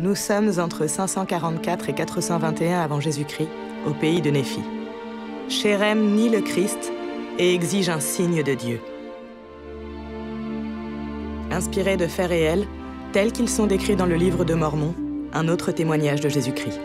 Nous sommes entre 544 et 421 avant Jésus-Christ, au pays de Néphi. Shérem nie le Christ et exige un signe de Dieu. Inspirés de faits réels, tels qu'ils sont décrits dans le livre de Mormon, un autre témoignage de Jésus-Christ.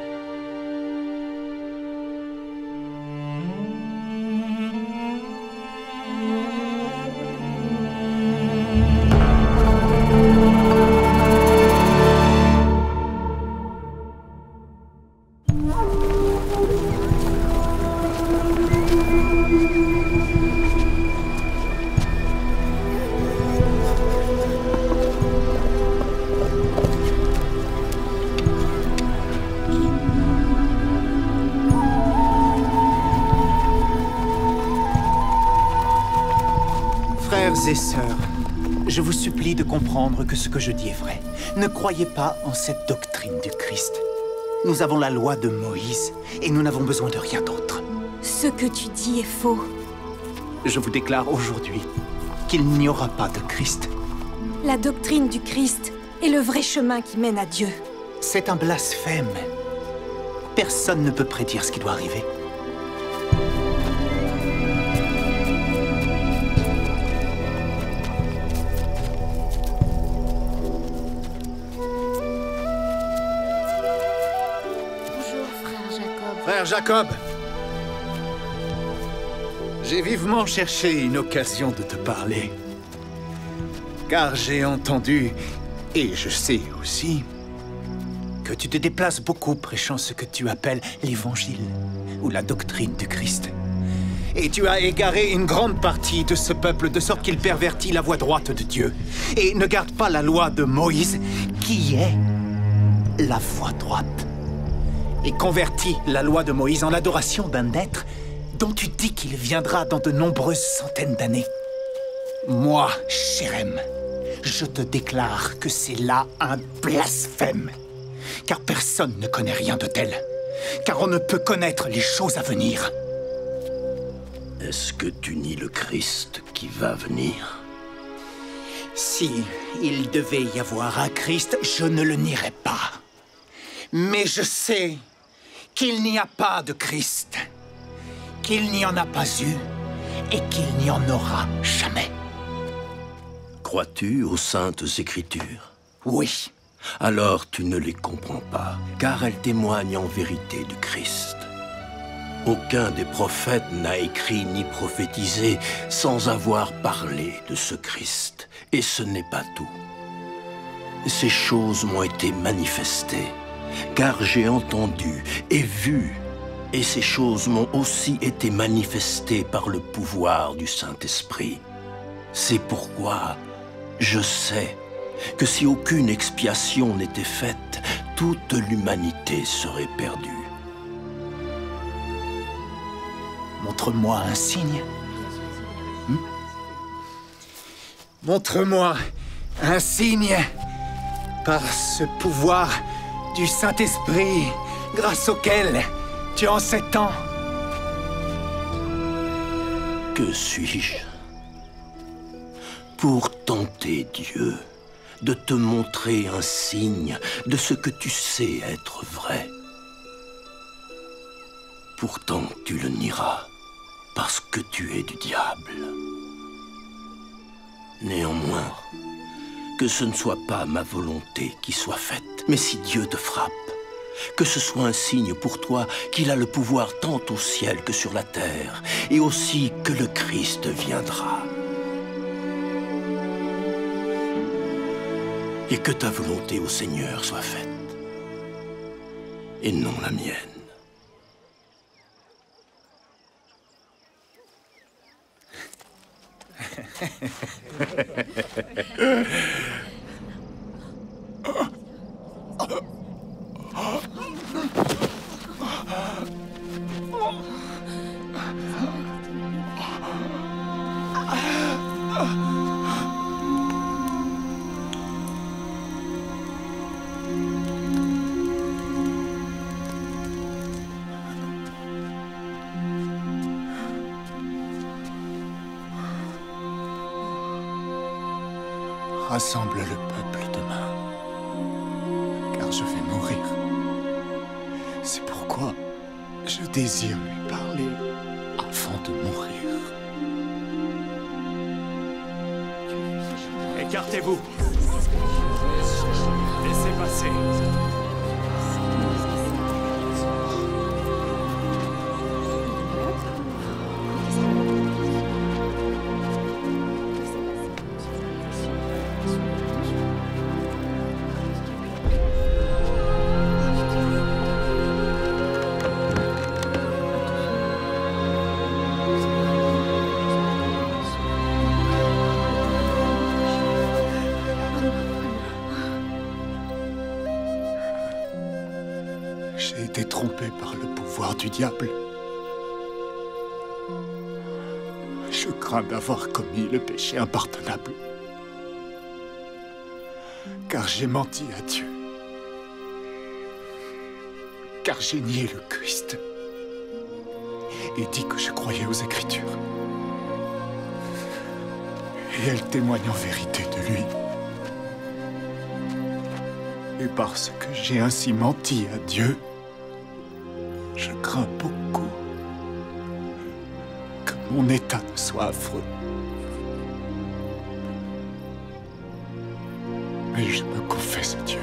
Frères et sœurs, je vous supplie de comprendre que ce que je dis est vrai. Ne croyez pas en cette doctrine du Christ. Nous avons la loi de Moïse et nous n'avons besoin de rien d'autre. Ce que tu dis est faux. Je vous déclare aujourd'hui qu'il n'y aura pas de Christ. La doctrine du Christ est le vrai chemin qui mène à Dieu. C'est un blasphème. Personne ne peut prédire ce qui doit arriver. Frère Jacob, j'ai vivement cherché une occasion de te parler. Car j'ai entendu, et je sais aussi, que tu te déplaces beaucoup prêchant ce que tu appelles l'évangile, ou la doctrine du Christ. et tu as égaré une grande partie de ce peuple de sorte qu'il pervertit la voie droite de Dieu, et ne garde pas la loi de Moïse, qui est la voie droite. Et convertit la loi de Moïse en l'adoration d'un être dont tu dis qu'il viendra dans de nombreuses centaines d'années. Moi, Shérem, je te déclare que c'est là un blasphème. Car personne ne connaît rien de tel. Car on ne peut connaître les choses à venir. Est-ce que tu nies le Christ qui va venir? Si il devait y avoir un Christ, je ne le nierais pas. Mais je sais qu'il n'y a pas de Christ, qu'il n'y en a pas eu et qu'il n'y en aura jamais. Crois-tu aux saintes écritures? Oui. Alors tu ne les comprends pas, car elles témoignent en vérité du Christ. Aucun des prophètes n'a écrit ni prophétisé sans avoir parlé de ce Christ. Et ce n'est pas tout. Ces choses m'ont été manifestées, car j'ai entendu et vu, et ces choses m'ont aussi été manifestées par le pouvoir du Saint-Esprit. C'est pourquoi je sais que si aucune expiation n'était faite, toute l'humanité serait perdue. Montre-moi un signe. Montre-moi un signe par ce pouvoir du Saint-Esprit grâce auquel tu en sais tant. Que suis-je? Pour tenter Dieu de te montrer un signe de ce que tu sais être vrai. Pourtant, tu le nieras, parce que tu es du diable. Néanmoins, que ce ne soit pas ma volonté qui soit faite, mais si Dieu te frappe, que ce soit un signe pour toi qu'il a le pouvoir tant au ciel que sur la terre, et aussi que le Christ viendra. Et que ta volonté au Seigneur soit faite, et non la mienne. Rassemble le peuple demain, car je vais pourquoi je désire lui parler avant de mourir. Écartez-vous. Laissez passer. J'ai été trompé par le pouvoir du diable. Je crains d'avoir commis le péché impardonnable. Car j'ai menti à Dieu. Car j'ai nié le Christ. Et dit que je croyais aux Écritures. Et elles témoignent en vérité de lui. Et parce que j'ai ainsi menti à Dieu, je crains beaucoup que mon état ne soit affreux. Mais je me confesse à Dieu.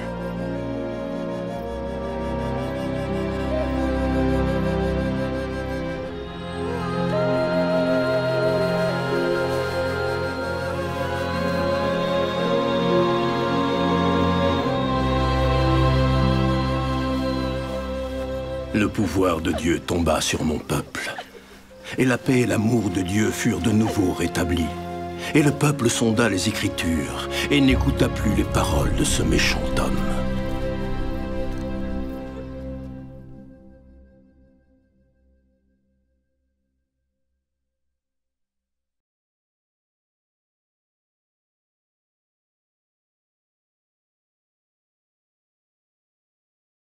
Le pouvoir de Dieu tomba sur mon peuple. Et la paix et l'amour de Dieu furent de nouveau rétablis. Et le peuple sonda les Écritures et n'écouta plus les paroles de ce méchant homme.